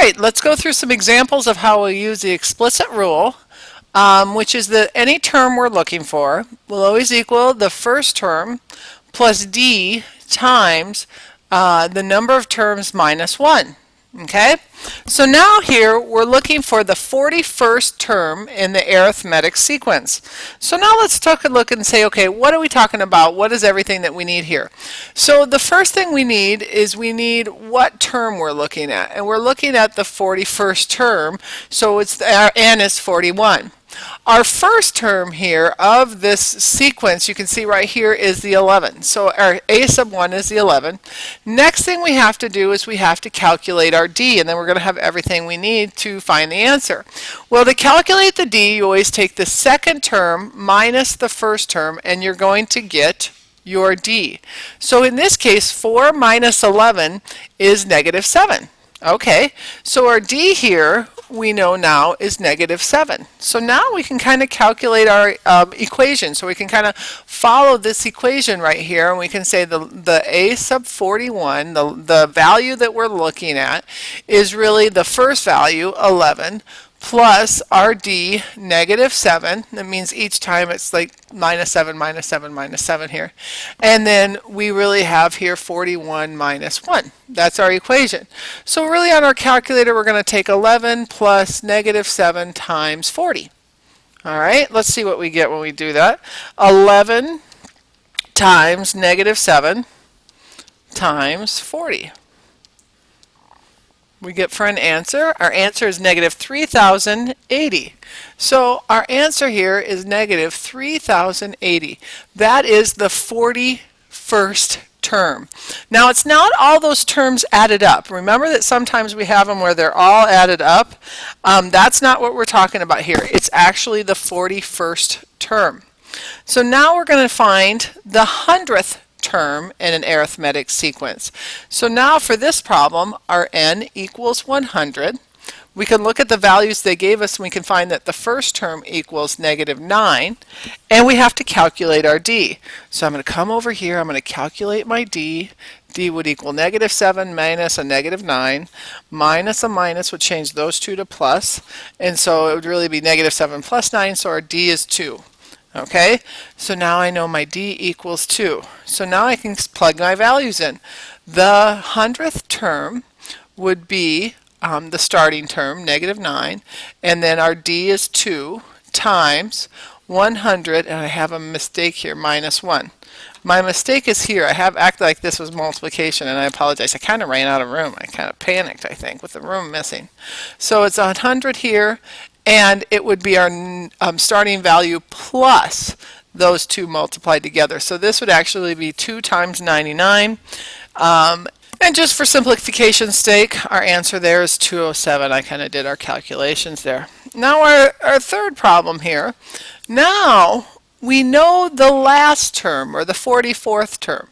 right, let's go through some examples of how we'll use the explicit rule, which is that any term we're looking for will always equal the first term plus d times the number of terms minus 1. Okay, so now here we're looking for the 41st term in the arithmetic sequence. So now let's take a look and say, okay, what are we talking about? What is everything that we need here? So the first thing we need is we need what term we're looking at. And we're looking at the 41st term, so it's our n is 41. Our first term here of this sequence, you can see right here, is the 11. So our a sub 1 is the 11. Next thing we have to do is we have to calculate our d, and then we're going to have everything we need to find the answer. Well, to calculate the d, you always take the second term minus the first term, and you're going to get your d. So in this case, 4 minus 11 is negative 7. Okay, so our d here we know now is negative 7. So now we can kind of calculate our equation. So we can kind of follow this equation right here, and we can say the a sub 41, the value that we're looking at, is really the first value, 11, plus our d, negative 7. That means each time it's like minus 7, minus 7, minus 7 here. And then we really have here 41 minus 1. That's our equation. So really on our calculator, we're going to take 11 plus negative 7 times 40. All right, let's see what we get when we do that. 11 times negative 7 times 40. We get for an answer, our answer is negative 3,080. So our answer here is negative 3,080. That is the 41st term. Now it's not all those terms added up. Remember that sometimes we have them where they're all added up. That's not what we're talking about here. It's actually the 41st term. So now we're going to find the 100th term in an arithmetic sequence. So now for this problem, our n equals 100. We can look at the values they gave us and we can find that the first term equals negative 9, and we have to calculate our d. So I'm going to come over here, I'm going to calculate my d. d would equal negative 7 minus a negative 9. Minus a minus would change those two to plus, and so it would really be negative 7 plus 9, so our d is 2. Okay, so now I know my d equals 2. So now I can plug my values in. The 100th term would be the starting term, negative 9, and then our d is 2 times 100, and I have a mistake here, minus 1. My mistake is here. I have acted like this was multiplication, and I apologize. I kind of ran out of room. I kind of panicked, I think, with the room missing. So it's 100 here, and it would be our starting value plus those two multiplied together. So this would actually be 2 times 99. And just for simplification's sake, our answer there is 207. I kind of did our calculations there. Now our third problem here. Now we know the last term, or the 44th term.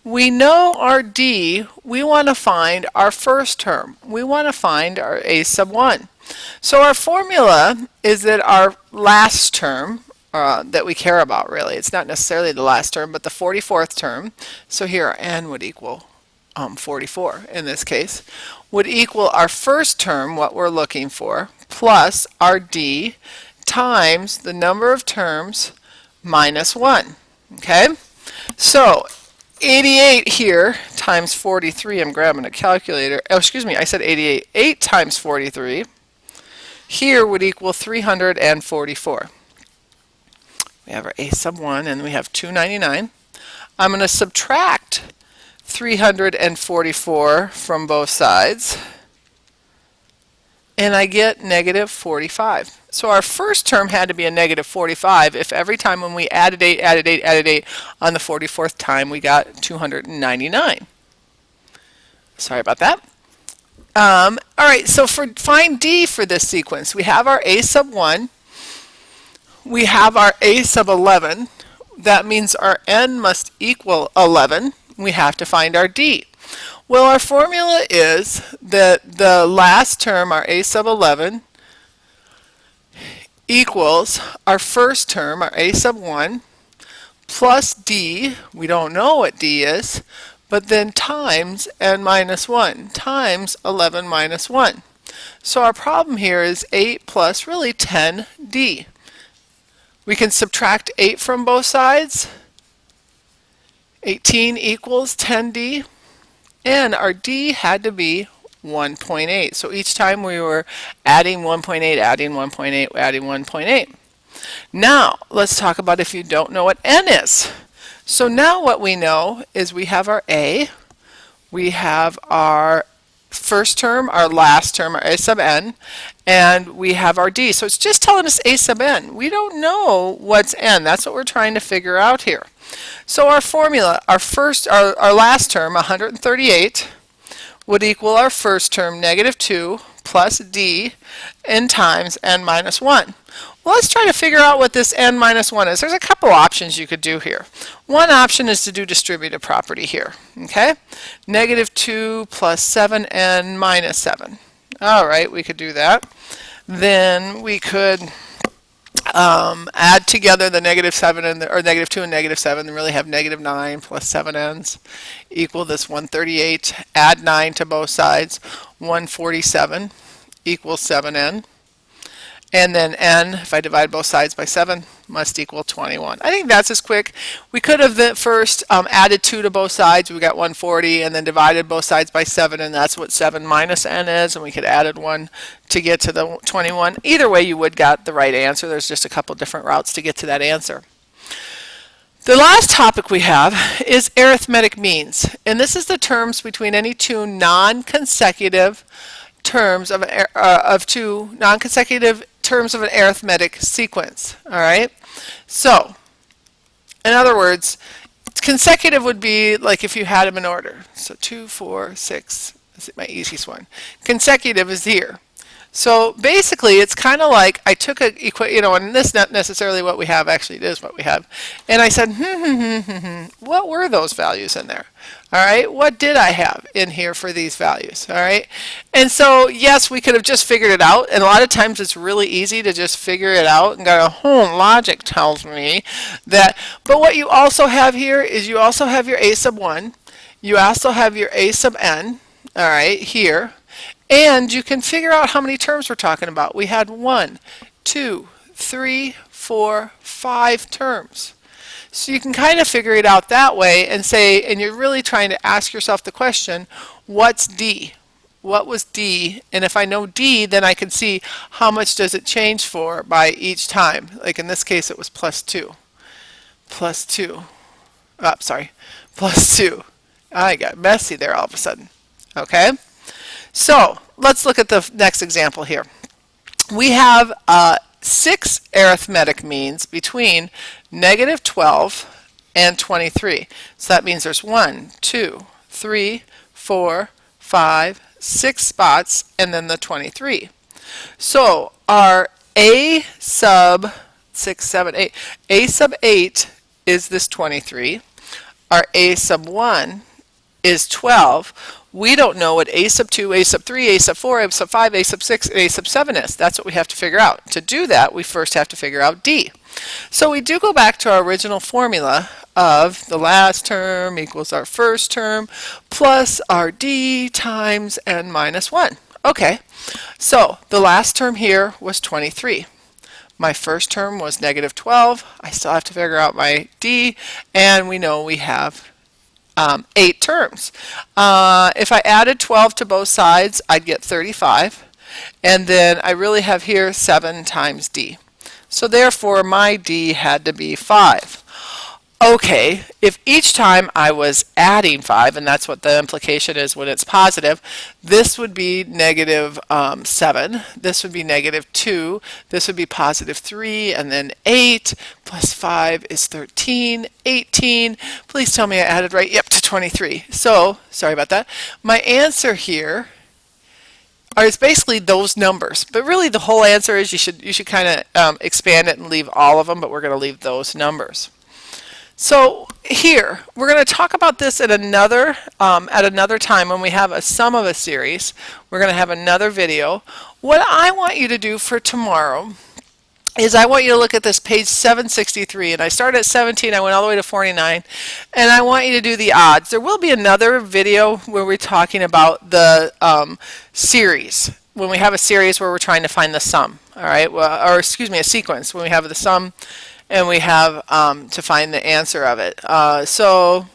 We know our d. We want to find our first term. We want to find our a sub 1. So our formula is that our last term that we care about, really, it's not necessarily the last term, but the 44th term, so here our n would equal 44 in this case, would equal our first term, what we're looking for, plus our d times the number of terms minus 1. Okay, so 88 here times 43, I'm grabbing a calculator, oh excuse me, I said 88, 8 times 43 here would equal 344. We have our a sub 1 and we have 299. I'm going to subtract 344 from both sides, and I get negative 45. So our first term had to be a negative 45 if every time when we added 8, added 8, added 8, on the 44th time we got 299. Sorry about that. All right, so find d for this sequence. We have our a sub 1. We have our a sub 11. That means our n must equal 11. We have to find our d. Well, our formula is that the last term, our a sub 11, equals our first term, our a sub 1, plus d, we don't know what d is, but then times n minus 1 times 11 minus 1. So our problem here is 8 plus really 10d. We can subtract 8 from both sides. 18 equals 10d, and our d had to be 1.8. So each time we were adding 1.8, adding 1.8, adding 1.8. Now let's talk about if you don't know what n is. So now what we know is we have our a, we have our first term, our last term, our a sub n, and we have our d. So it's just telling us a sub n. We don't know what's n. That's what we're trying to figure out here. So our formula, our last term, 138, would equal our first term, negative 2 plus d n times n minus 1. Well, let's try to figure out what this n minus 1 is. There's a couple options you could do here. One option is to do distributive property here. Okay? Negative 2 plus 7n minus 7. All right, we could do that. Then we could add together the negative 7 and or negative 2 and negative 7, and really have negative 9 plus 7n's equal this 138. Add 9 to both sides. 147 equals 7n. And then n, if I divide both sides by 7, must equal 21. I think that's as quick. We could have first added 2 to both sides. We got 140, and then divided both sides by 7, and that's what 7 minus n is, and we could added 1 to get to the 21. Either way, you would got the right answer. There's just a couple different routes to get to that answer. The last topic we have is arithmetic means, and this is the terms between any two non-consecutive terms of two non-consecutive terms of an arithmetic sequence. All right, so in other words, consecutive would be like if you had them in order. So 2, 4, 6. This is my easiest one. Consecutive is here. So basically, it's kind of like I took a and this is not necessarily what we have. Actually, it is what we have. And I said, what were those values in there? All right, what did I have in here for these values? All right, and so yes, we could have just figured it out. And a lot of times, it's really easy to just figure it out and go, logic tells me that. But what you also have here is you also have your a sub 1. You also have your a sub n. All right, here. And you can figure out how many terms we're talking about. We had 1, 2, 3, 4, 5 terms. So you can kind of figure it out that way and say, and you're really trying to ask yourself the question, what's D? What was D? And if I know D, then I can see how much does it change for by each time. Like in this case, it was plus 2. Plus 2. Oh, sorry. Plus 2. I got messy there all of a sudden. Okay? So let's look at the next example here. We have 6 arithmetic means between negative 12 and 23. So that means there's 1, 2, 3, 4, 5, 6 spots, and then the 23. So our a sub 6, 7, 8, a sub 8 is this 23. Our a sub 1 is 12. We don't know what a sub 2, a sub 3, a sub 4, a sub 5, a sub 6, and a sub 7 is. That's what we have to figure out. To do that, we first have to figure out D. So we do go back to our original formula of the last term equals our first term plus our D times n minus 1. Okay, so the last term here was 23. My first term was negative 12. I still have to figure out my D, and we know we have 8 terms. If I added 12 to both sides, I'd get 35. And then I really have here 7 times D. So therefore, my D had to be 5. Okay, if each time I was adding 5, and that's what the implication is when it's positive, this would be negative 7, this would be negative 2, this would be positive 3, and then 8 plus 5 is 13, 18. Please tell me I added right. Yep, to 23. So, sorry about that. My answer here is basically those numbers, but really the whole answer is you should kind of expand it and leave all of them, but we're going to leave those numbers. So here, we're going to talk about this at another time when we have a sum of a series. We're going to have another video. What I want you to do for tomorrow is I want you to look at this page 763, and I started at 17, I went all the way to 49, and I want you to do the odds. There will be another video where we're talking about the series, when we have a series where we're trying to find the sum, all right, well, or excuse me, a sequence, when we have the sum and we have to find the answer of it. So